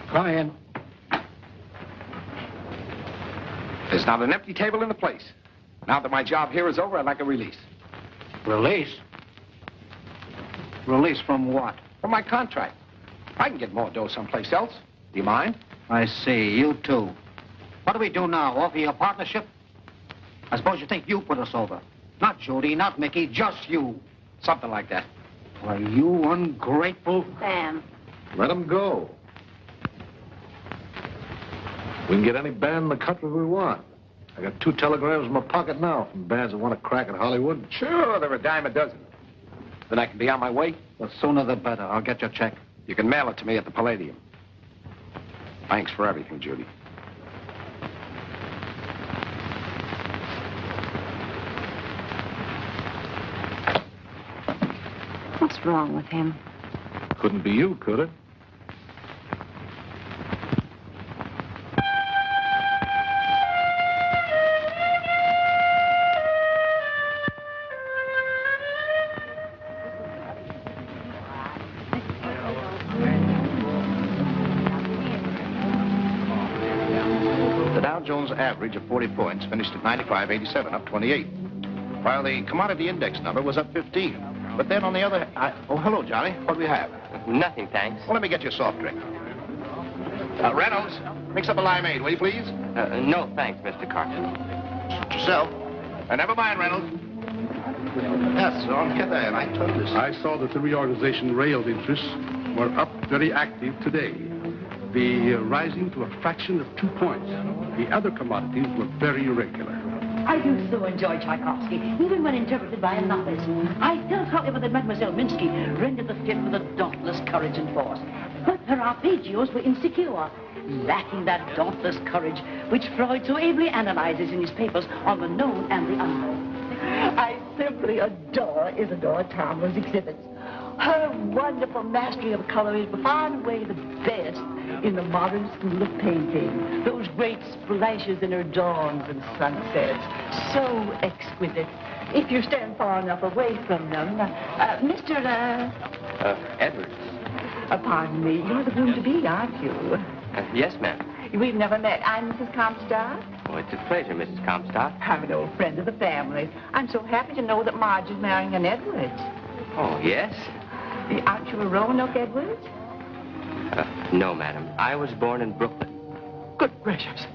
Come in. There's not an empty table in the place. Now that my job here is over, I'd like a release. Release? Release from what? From my contract. I can get more dough someplace else. Do you mind? I see, you too. What do we do now, offer you a partnership? I suppose you think you put us over. Not Judy, not Mickey, just you. Something like that. Why, you ungrateful... Sam. Let him go. We can get any band in the country we want. I got 2 telegrams in my pocket now from bands that want to crack at Hollywood. Sure, they're a dime a dozen. Then I can be on my way. The sooner the better. I'll get your check. You can mail it to me at the Palladium. Thanks for everything, Judy. What's wrong with him? Couldn't be you, could it? The Dow Jones average of 40 points finished at 95.87, up 28, while the commodity index number was up 15. But then on the other... Oh, hello, Johnny. What do we have? Nothing, thanks. Well, let me get you a soft drink. Reynolds, mix up a limeade, will you, please? No, thanks, Mr. Carson. Suit yourself. Never mind, Reynolds. Yes, on here there. I told you so. I saw that the reorganization rail interests were up very active today. The rising to a fraction of 2 points. The other commodities were very irregular. I do so enjoy Tchaikovsky, even when interpreted by a novice. I felt, however, that Mademoiselle Minsky rendered the fifth with a dauntless courage and force. But her arpeggios were insecure, lacking that dauntless courage which Freud so ably analyzes in his papers on the known and the unknown. I simply adore Isadora Tomlin's exhibits. Her wonderful mastery of color is far and away the best in the modern school of painting. Those great splashes in her dawns and sunsets. So exquisite. If you stand far enough away from them. Mr. Edwards. Pardon me. You're the groom-to-be, aren't you? Yes, ma'am. We've never met. I'm Mrs. Comstock. Oh, it's a pleasure, Mrs. Comstock. I'm an old friend of the family. I'm so happy to know that Marge is marrying an Edwards. Oh, yes? Aren't you a Roanoke Edwards? No, madam. I was born in Brooklyn. Good gracious.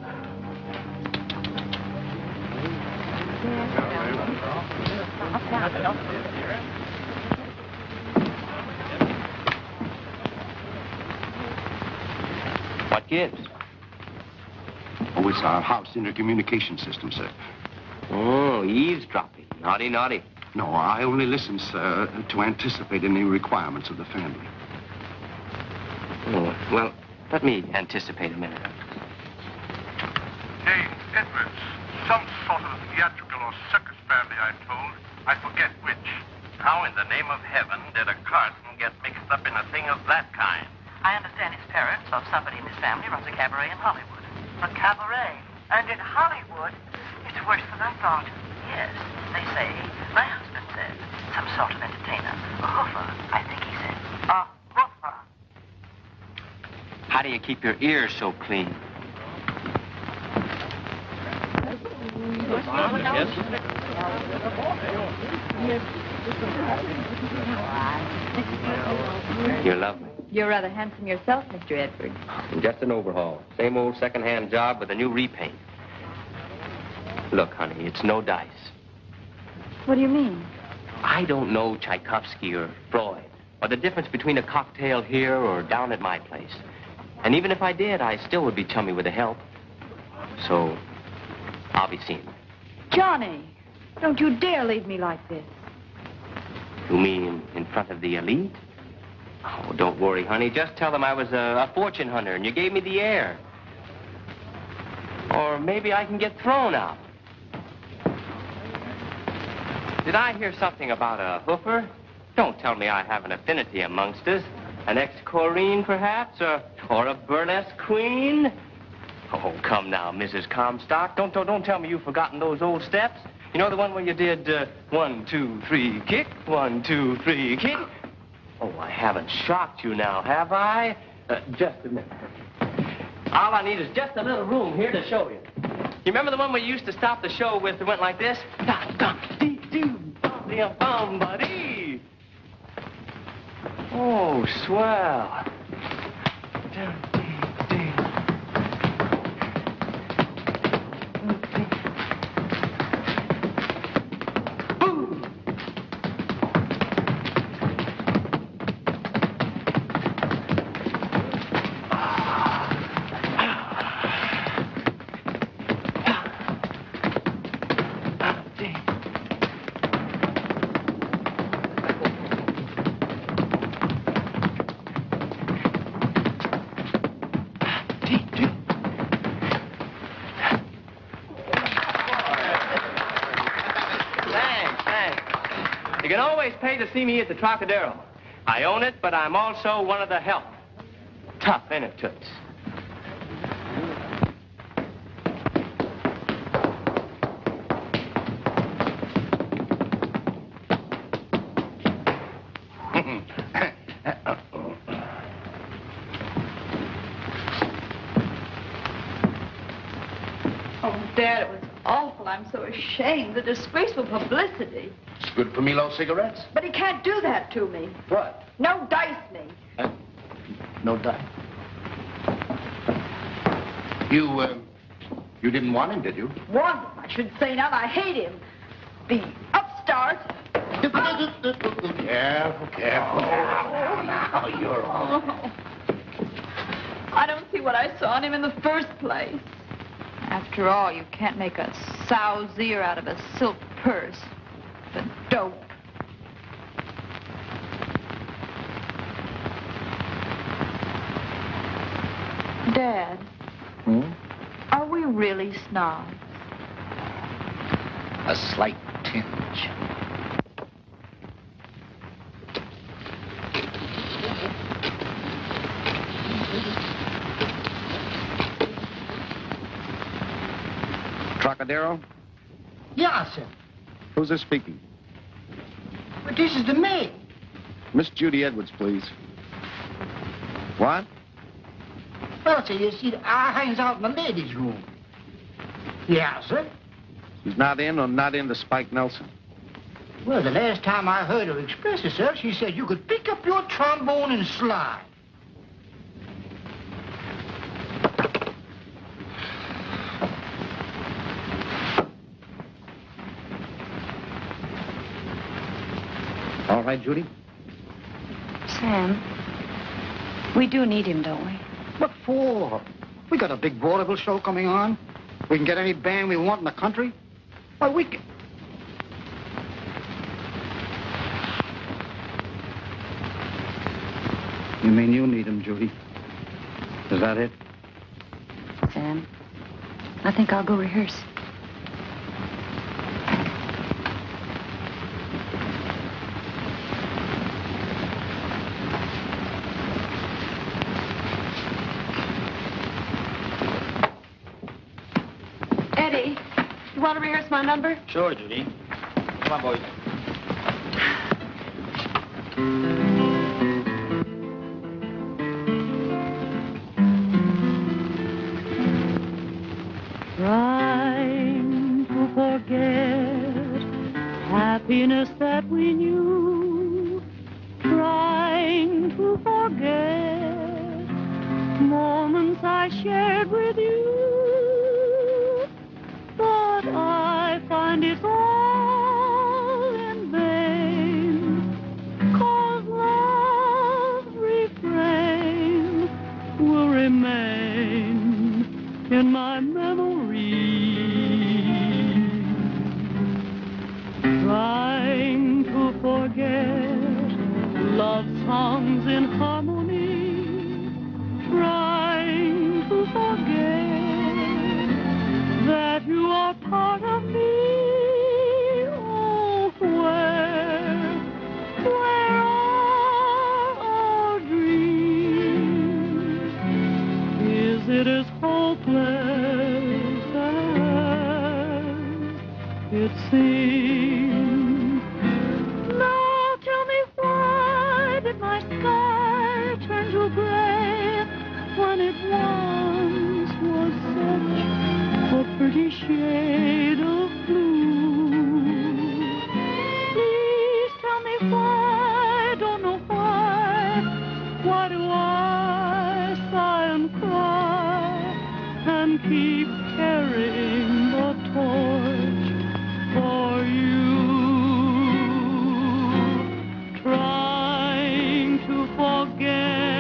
What gives? Oh, it's our house intercommunication system, sir. Oh, eavesdropping. Naughty, naughty. No, I only listen, sir, to anticipate any requirements of the family. Oh, well, let me anticipate a minute. James Edwards. Some sort of theatrical or circus family, I'm told. I forget which. How in the name of heaven did a Carson get mixed up in a thing of that kind? I understand his parents or somebody in his family runs a cabaret in Hollywood. A cabaret? And in Hollywood? It's worse than I thought. Yes, they say. My husband says. Some sort of entertainer. A hoofer, I think he said. A hoofer. How do you keep your ears so clean? You're lovely. You're rather handsome yourself, Mr. Edwards. Just an overhaul. Same old second-hand job with a new repaint. Look, honey, it's no dice. What do you mean? I don't know Tchaikovsky or Freud, or the difference between a cocktail here or down at my place. And even if I did, I still would be chummy with the help. So, I'll be seeing you. Johnny, don't you dare leave me like this. You mean in front of the elite? Oh, don't worry, honey. Just tell them I was a fortune hunter and you gave me the air. Or maybe I can get thrown out. Did I hear something about a hoofer? Don't tell me I have an affinity amongst us. An ex-Corrine, perhaps? Or a burlesque queen? Oh, come now, Mrs. Comstock. Don't tell me you've forgotten those old steps. You know the one where you did 1, 2, 3, kick, 1, 2, 3, kick? Oh, I haven't shocked you now, have I? Just a minute. All I need is just a little room here to show you. You remember the one we used to stop the show with that went like this? Bum-ba-dee. Oh, swell. You can always pay to see me at the Trocadero. I own it, but I'm also one of the help. Tough, ain't it, Toots? Oh, Dad, it was awful. I'm so ashamed. The disgraceful publicity. It's good for Milo cigarettes. But he can't do that to me. What? No dice me. No doubt. You didn't want him, did you? Want him, I should say now. I hate him. The upstart. Careful, careful. Now you're all. Oh. I don't see what I saw in him in the first place. After all, you can't make a sow's ear out of a silk purse. The dope. Dad. Are we really snobs? A slight tinge. Trocadero? Yeah, sir. Who's this speaking? But this is the maid. Miss Judy Edwards, please. What? Well, sir, you see, I hangs out in the ladies' room. Yeah, sir. She's not in or not into Spike Nelson? Well, the last time I heard her express herself, she said you could pick up your trombone and slide. All right, Judy? Sam, we do need him, don't we? What for? We got a big vaudeville show coming on. We can get any band we want in the country. Why, we can... You mean you need him, Judy? Is that it? Sam, I think I'll go rehearse. Eddie, you want to rehearse my number? Sure, Judy. Come on, boys. Trying to forget happiness that we knew. Trying to forget moments I shared with you. But I find it's all in vain, 'cause love's refrain will remain in my memory. Trying to forget love songs in it is hopeless as it seems. Now tell me, why did my sky turn to gray when it once was such a pretty shade of blue? Please tell me why, don't know why do I sigh and cry and keep carrying the torch for you? Trying to forget,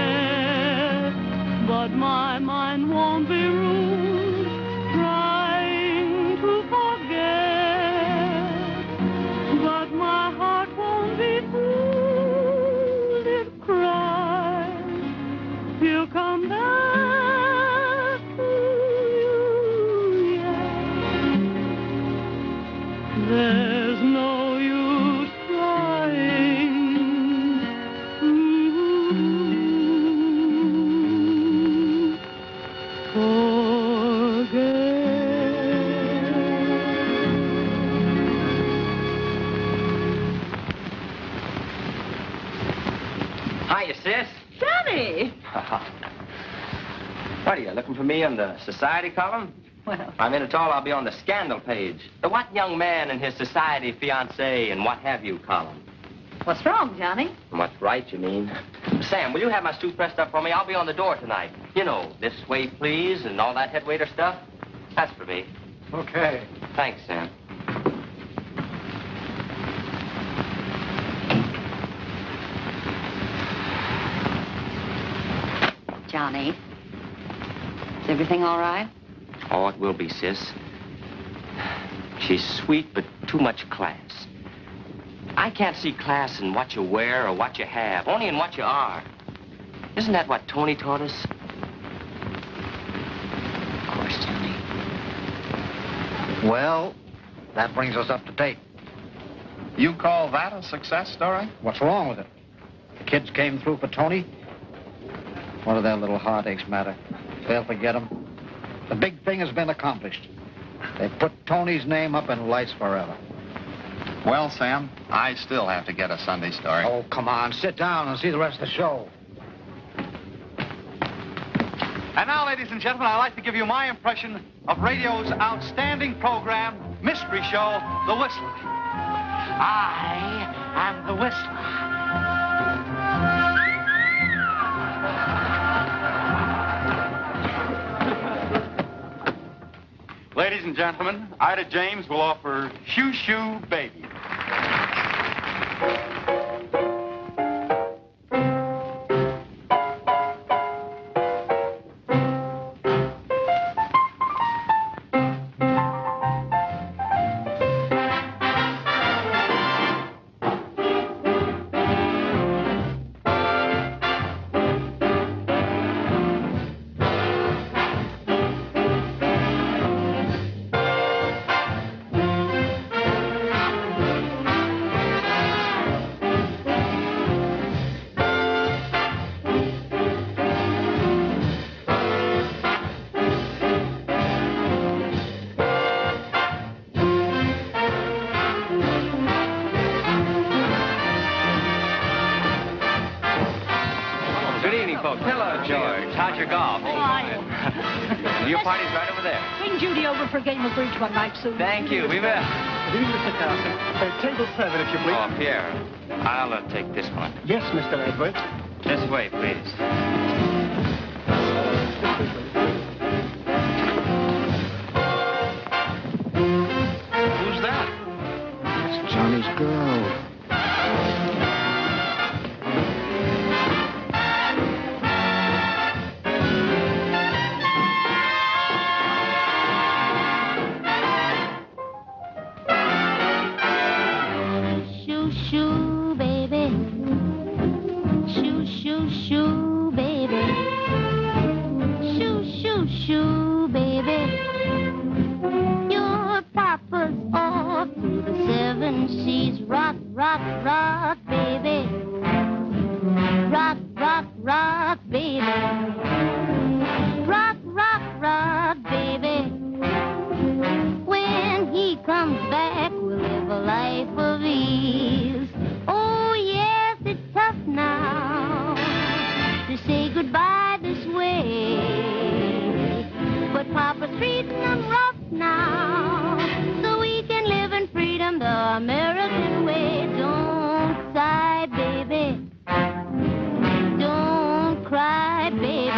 but my mind won't be ruled. Trying to forget, but my heart won't be fooled. It cries, he'll come back to you, yeah. There's no use trying to Hiya, sis. Johnny! What are you, looking for me on the society column? Well, I'm in at all, I'll be on the scandal page. The what young man and his society fiancée and what have you column. what's wrong, Johnny? What's right, you mean? Sam, will you have my suit pressed up for me? I'll be on the door tonight. You know, this way, please, and all that head waiter stuff. That's for me. Okay. Thanks, Sam. Johnny, is everything all right? Oh, it will be, sis. She's sweet, but too much class. I can't see class in what you wear or what you have, only in what you are. Isn't that what Tony taught us? Of course, Johnny. Well, that brings us up to date. You call that a success story? What's wrong with it? The kids came through for Tony. What do their little heartaches matter? They'll forget them. The big thing has been accomplished. They put Tony's name up in lights forever. Well, Sam, I still have to get a Sunday story. Oh, come on. Sit down and see the rest of the show. And now, ladies and gentlemen, I'd like to give you my impression of radio's outstanding program, mystery show, The Whistler. I am the Whistler. Ladies and gentlemen, Ida James will offer Shoo Shoo Baby. Your party's right over there. Bring Judy over for a game of bridge one night soon. Thank you. We will. Good evening, Mr. Carson. Table 7, if you please. Oh, Pierre, I'll take this one. Yes, Mr. Edwards. This way, please. Who's that? It's Johnny's girl. Shoo, shoo, baby. Shoo, shoo, shoo, baby. Shoo, shoo, shoo, baby. Your papa's off to the 7 seas. Rock, rock, rock, baby. Rock, rock, rock, baby. Rock, rock, treating them rough now, so we can live in freedom the American way. Don't sigh, baby. Don't cry, baby.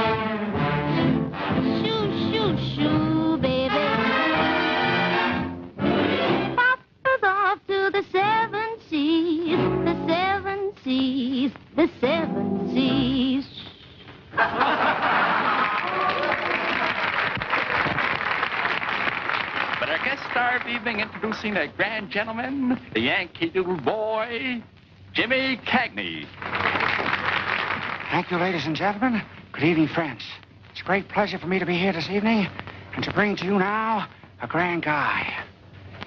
Shoo, shoo, shoo, baby. Papa's off to the 7 seas, the 7 seas, the 7 seas. But our guest star of the evening, introducing a grand gentleman, the Yankee Doodle boy, Jimmy Cagney. Thank you, ladies and gentlemen. Good evening, friends. It's a great pleasure for me to be here this evening and to bring to you now a grand guy.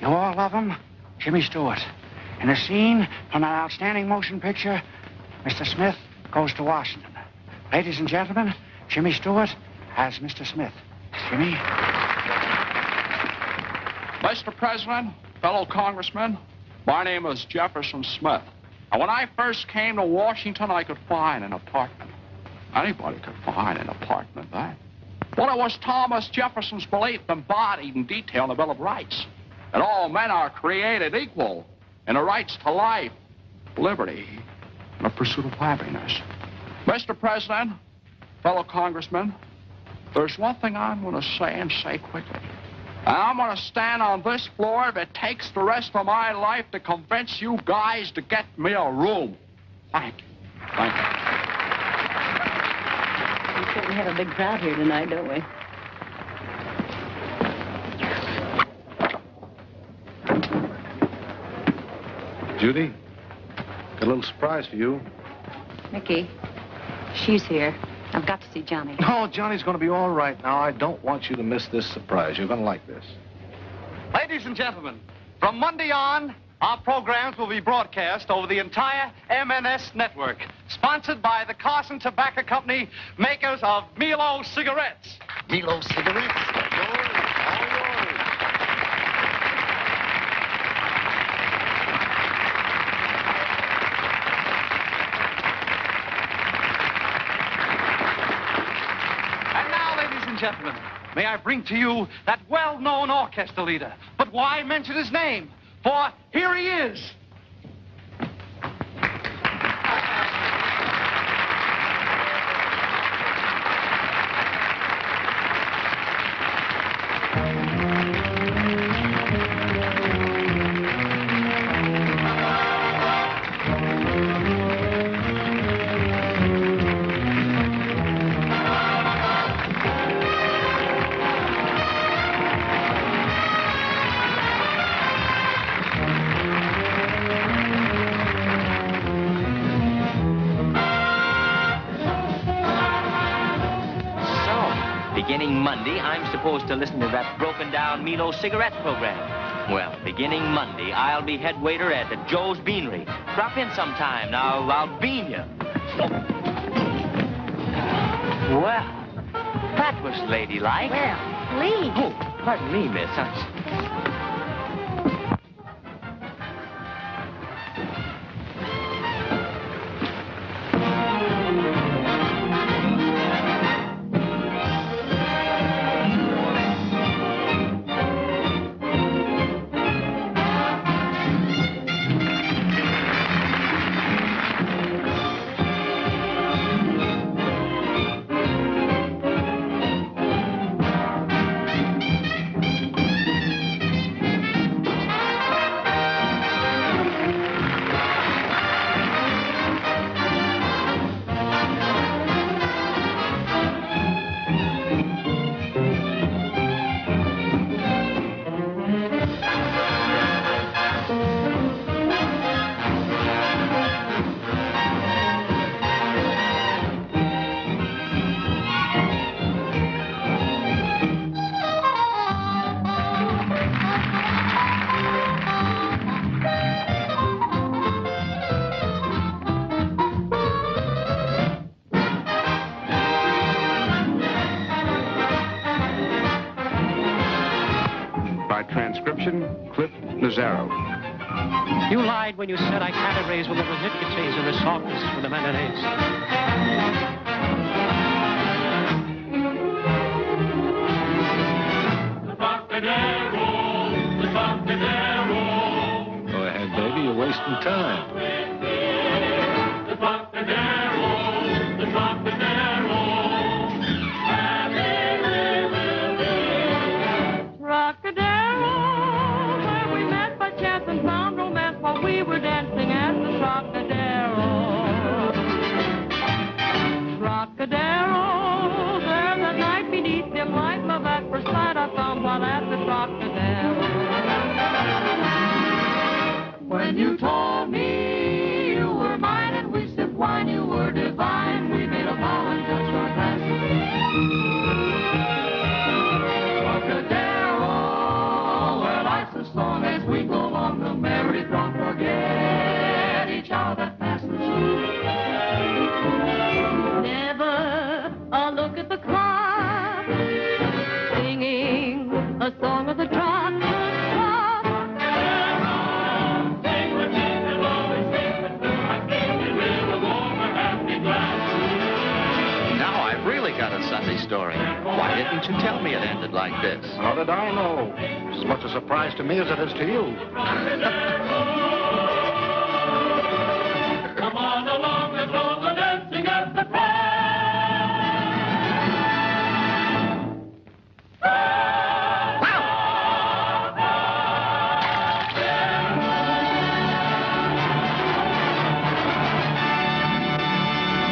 You all love him, Jimmy Stewart. In a scene from that outstanding motion picture, Mr. Smith Goes to Washington. Ladies and gentlemen, Jimmy Stewart as Mr. Smith. Jimmy? Mr. President, fellow congressmen, my name is Jefferson Smith. And when I first came to Washington, I could find an apartment. Anybody could find an apartment, that. Well, it was Thomas Jefferson's belief embodied in detail in the Bill of Rights that all men are created equal in the rights to life, liberty, and the pursuit of happiness. Mr. President, fellow congressmen, there's one thing I'm going to say and say quickly. And I'm going to stand on this floor if it takes the rest of my life to convince you guys to get me a room. Thank you. Thank you. We certainly have a big crowd here tonight, don't we? Judy, got a little surprise for you. Mickey, she's here. I've got to see Johnny. No, Johnny's going to be all right now. I don't want you to miss this surprise. You're going to like this. Ladies and gentlemen, from Monday on, our programs will be broadcast over the entire MNS network, sponsored by the Carson Tobacco Company, makers of Milo cigarettes. Milo cigarettes? Gentlemen, may I bring to you that well-known orchestra leader. But why mention his name? For here he is. Beginning Monday, I'm supposed to listen to that broken-down Milo cigarette program. Well, beginning Monday, I'll be head waiter at the Joe's Beanery. Drop in sometime. Now, I'll bean you. Well, that was ladylike. Well, please. Oh, pardon me, miss. You lied when you said I can't erase with little nicotines and the softness with the mayonnaise. Trocadero, the Trocadero. Go ahead, baby. You're wasting time. The Trocadero, the Trocadero. Trocadero, where we met by chance and found romance while we were dancing at the Trocadero. Trocadero, there that night beneath dim light, love at first sight I found while at the Trocadero. When you told me you were mine and we sipped wine, you were divine. We made a vow and touched our glasses. Trocadero, where life's a song as we go along the merry throng, forget each hour that passes. Never a look at the clock, singing a song of the Trocadero. Now I've really got a Sunday story. Why didn't you tell me it ended like this? How did I know? It's as much a surprise to me as it is to you.